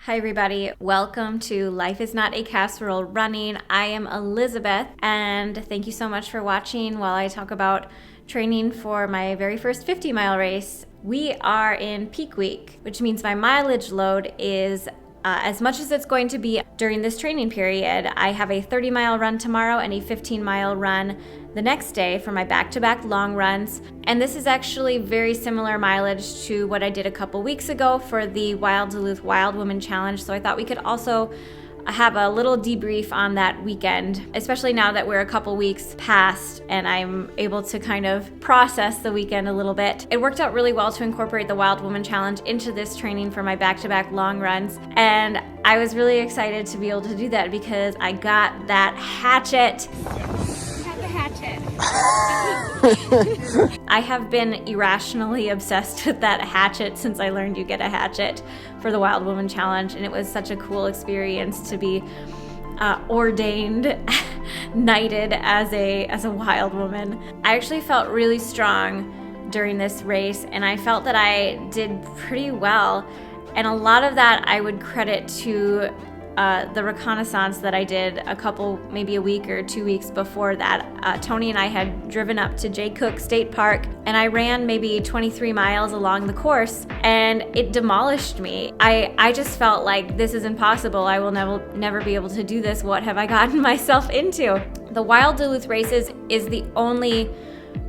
Hi everybody, welcome to Life is Not a Casserole Running. I am Elizabeth and thank you so much for watching while I talk about training for my very first 50-mile race. We are in peak week, which means my mileage load is as much as it's going to be during this training period. I have a 30-mile run tomorrow and a 15-mile run the next day for my back-to-back long runs. And this is actually very similar mileage to what I did a couple weeks ago for the Wild Duluth Wild Woman Challenge. So I thought we could also have a little debrief on that weekend, especially now that we're a couple weeks past and I'm able to kind of process the weekend a little bit. It worked out really well to incorporate the Wild Woman Challenge into this training for my back-to-back long runs. And I was really excited to be able to do that because I got that hatchet. I have been irrationally obsessed with that hatchet since I learned you get a hatchet for the Wild Woman Challenge, and it was such a cool experience to be ordained, knighted as a wild woman. I actually felt really strong during this race, and I felt that I did pretty well, and a lot of that I would credit to the reconnaissance that I did maybe a week or 2 weeks before that. Tony and I had driven up to Jay Cooke State Park and I ran maybe 23 miles along the course and it demolished me. I just felt like this is impossible. I will never be able to do this. What have I gotten myself into? The Wild Duluth Races is the only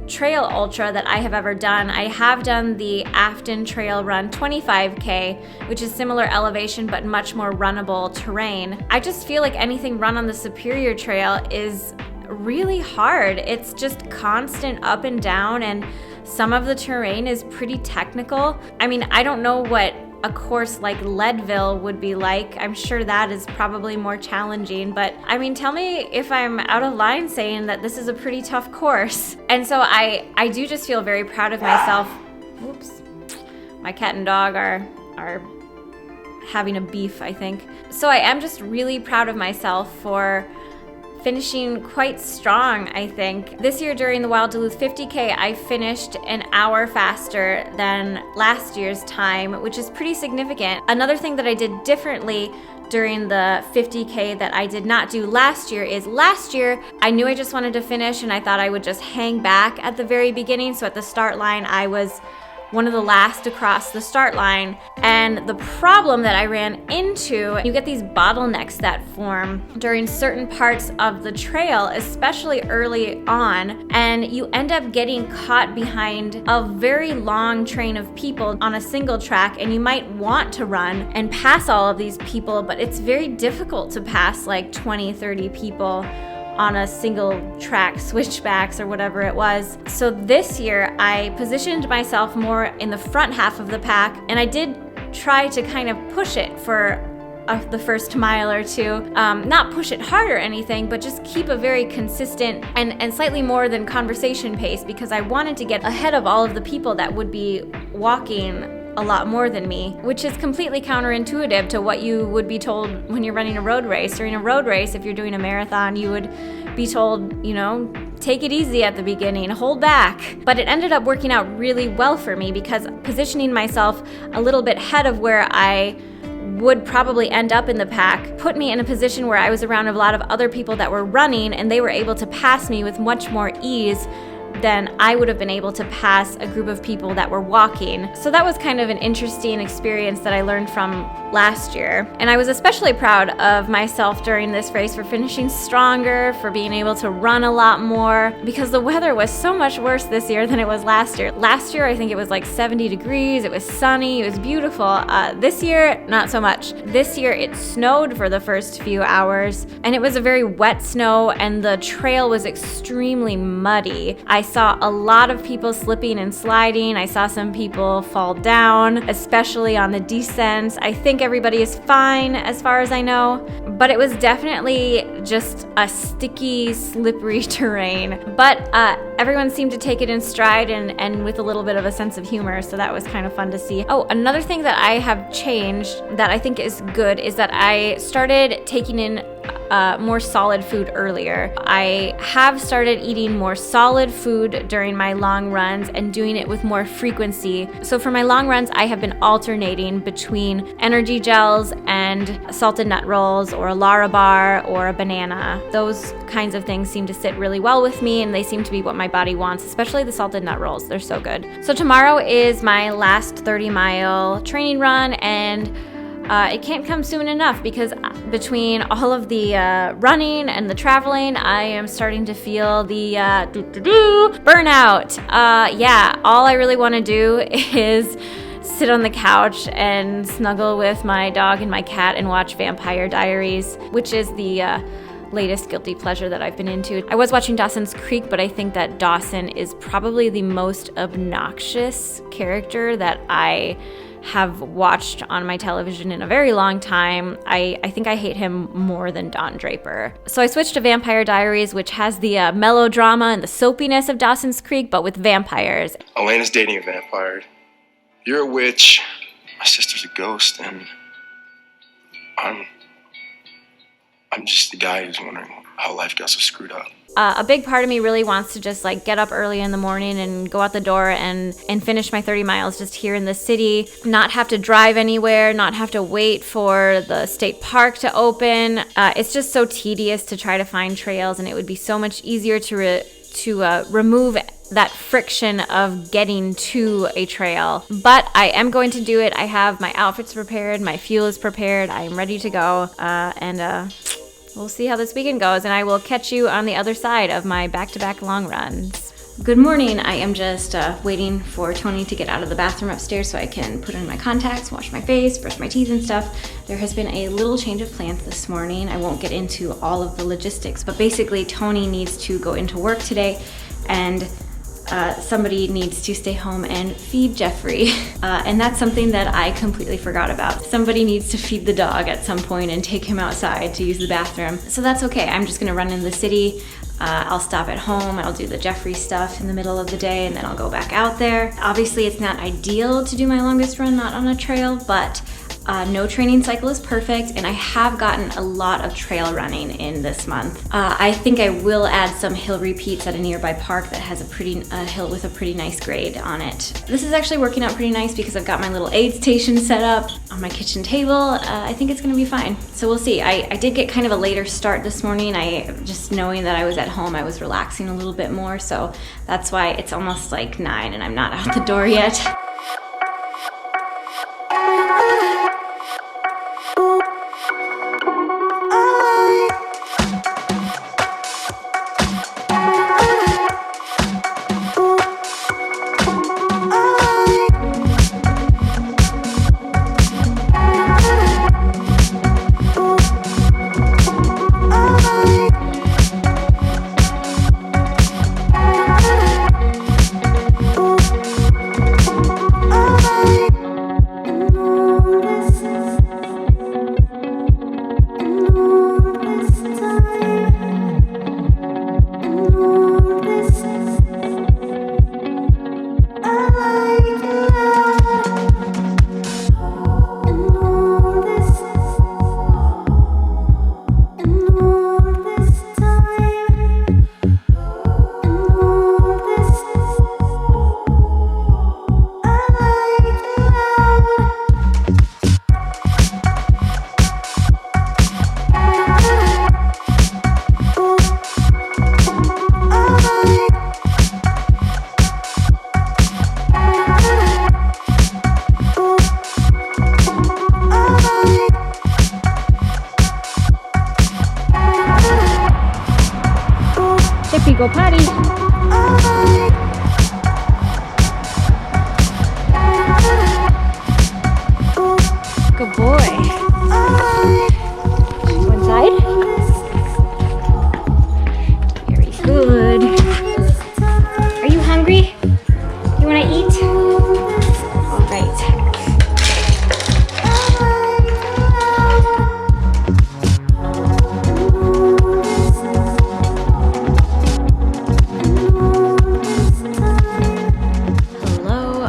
trail ultra that I have ever done. I have done the Afton Trail Run 25K, which is similar elevation but much more runnable terrain. I just feel like anything run on the Superior Trail is really hard. It's just constant up and down, and some of the terrain is pretty technical. I mean, I don't know what a course like Leadville would be like. I'm sure that is probably more challenging, but I mean, tell me if I'm out of line saying that this is a pretty tough course. And so I do just feel very proud of myself. Whoops. My cat and dog are having a beef, I think. So I am just really proud of myself for finishing quite strong, I think. This year during the Wild Duluth 50K, I finished an hour faster than last year's time, which is pretty significant. Another thing that I did differently during the 50K that I did not do last year is last year, I knew I just wanted to finish and I thought I would just hang back at the very beginning. So at the start line, I was one of the last across the start line. And the problem that I ran into, you get these bottlenecks that form during certain parts of the trail, especially early on, and you end up getting caught behind a very long train of people on a single track, and you might want to run and pass all of these people, but it's very difficult to pass like 20, 30 people on a single track, switchbacks or whatever it was. So this year I positioned myself more in the front half of the pack, and I did try to kind of push it for the first mile or two. Not push it hard or anything, but just keep a very consistent and slightly more than conversation pace, because I wanted to get ahead of all of the people that would be walking a lot more than me, which is completely counterintuitive to what you would be told when you're running a road race. During a road race, if you're doing a marathon, you would be told, take it easy at the beginning, hold back. But it ended up working out really well for me because positioning myself a little bit ahead of where I would probably end up in the pack put me in a position where I was around a lot of other people that were running, and they were able to pass me with much more ease than I would have been able to pass a group of people that were walking. So that was kind of an interesting experience that I learned from last year. And I was especially proud of myself during this race for finishing stronger, for being able to run a lot more, because the weather was so much worse this year than it was last year. Last year, I think it was like 70 degrees, it was sunny, it was beautiful. This year, not so much. This year, it snowed for the first few hours, and it was a very wet snow, and the trail was extremely muddy. I saw a lot of people slipping and sliding. I saw some people fall down, especially on the descents. I think everybody is fine as far as I know, but it was definitely just a sticky, slippery terrain. But everyone seemed to take it in stride and with a little bit of a sense of humor, so that was kind of fun to see. Oh, another thing that I have changed that I think is good is that I started taking in more solid food earlier. I have started eating more solid food during my long runs and doing it with more frequency. So for my long runs, I have been alternating between energy gels and salted nut rolls or a Lara bar or a banana. Those kinds of things seem to sit really well with me, and they seem to be what my body wants, especially the salted nut rolls. They're so good. So tomorrow is my last 30-mile training run, and it can't come soon enough because between all of the running and the traveling, I am starting to feel the burnout. All I really want to do is sit on the couch and snuggle with my dog and my cat and watch Vampire Diaries, which is the latest guilty pleasure that I've been into. I was watching Dawson's Creek, but I think that Dawson is probably the most obnoxious character that I have watched on my television in a very long time. I think I hate him more than Don Draper. So I switched to Vampire Diaries, which has the melodrama and the soapiness of Dawson's Creek, but with vampires. Elena's dating a vampire. You're a witch. My sister's a ghost, and I'm just the guy who's wondering how life got so screwed up. A big part of me really wants to just get up early in the morning and go out the door and finish my 30 miles just here in the city, not have to drive anywhere, not have to wait for the state park to open. It's just so tedious to try to find trails, and it would be so much easier to remove that friction of getting to a trail. But I am going to do it. I have my outfits prepared, my fuel is prepared, I am ready to go, and we'll see how this weekend goes, and I will catch you on the other side of my back-to-back long runs. Good morning. I am just waiting for Tony to get out of the bathroom upstairs so I can put on my contacts, wash my face, brush my teeth and stuff. There has been a little change of plans this morning. I won't get into all of the logistics, but basically Tony needs to go into work today, and somebody needs to stay home and feed Jeffrey. And that's something that I completely forgot about. Somebody needs to feed the dog at some point and take him outside to use the bathroom. So that's okay. I'm just gonna run in the city. I'll stop at home, I'll do the Jeffrey stuff in the middle of the day, and then I'll go back out there. Obviously, it's not ideal to do my longest run not on a trail, but no training cycle is perfect, and I have gotten a lot of trail running in this month. I think I will add some hill repeats at a nearby park that has a hill with a pretty nice grade on it. This is actually working out pretty nice because I've got my little aid station set up on my kitchen table. I think it's gonna be fine. So we'll see. I did get kind of a later start this morning. Just knowing that I was at home, I was relaxing a little bit more, so that's why it's almost like 9 and I'm not out the door yet. Go potty. Good boy. One side. Very good. Are you hungry? You want to eat?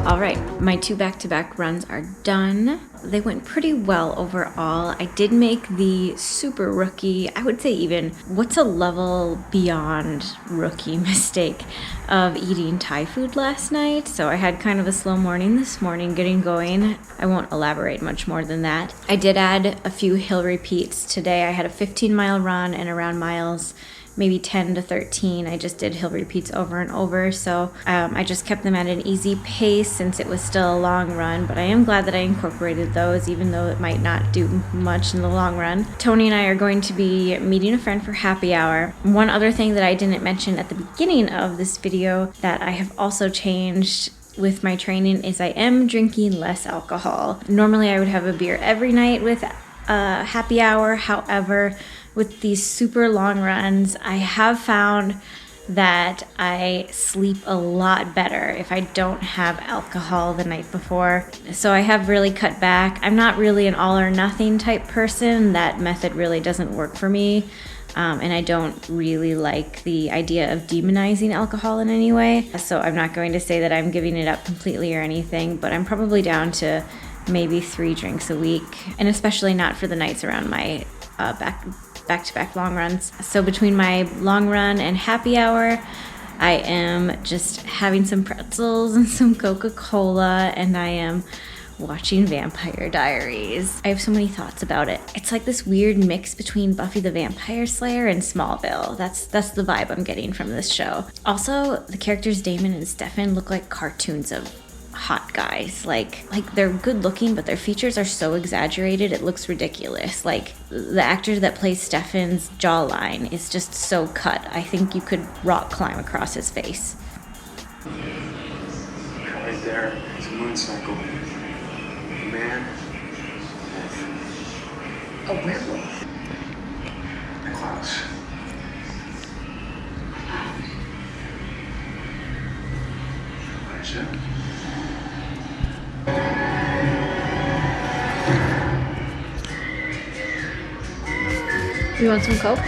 All right. My 2 back-to-back runs are done. They went pretty well overall. I did make the super rookie, I would say even, what's a level beyond rookie mistake of eating Thai food last night. So I had kind of a slow morning this morning getting going. I won't elaborate much more than that. I did add a few hill repeats today. I had a 15-mile run and around miles maybe 10 to 13. I just did hill repeats over and over. So I just kept them at an easy pace since it was still a long run, but I am glad that I incorporated those, even though it might not do much in the long run. Tony and I are going to be meeting a friend for happy hour. One other thing that I didn't mention at the beginning of this video that I have also changed with my training is I am drinking less alcohol. Normally I would have a beer every night with happy hour. However, with these super long runs, I have found that I sleep a lot better if I don't have alcohol the night before. So I have really cut back. I'm not really an all or nothing type person. That method really doesn't work for me. And I don't really like the idea of demonizing alcohol in any way. So I'm not going to say that I'm giving it up completely or anything, but I'm probably down to maybe 3 drinks a week, and especially not for the nights around my back-to-back long runs. So between my long run and happy hour, I am just having some pretzels and some Coca Cola, and I am watching Vampire Diaries. I have so many thoughts about it. It's like this weird mix between Buffy the Vampire Slayer and Smallville. That's the vibe I'm getting from this show. Also, the characters Damon and Stefan look like cartoons of hot guys. Like they're good looking, but their features are so exaggerated it looks ridiculous. Like the actor that plays Stefan's jawline is just so cut. I think you could rock climb across his face. Right there is a moon cycle. A man. A werewolf. And Klaus. Elijah. You want some Coke?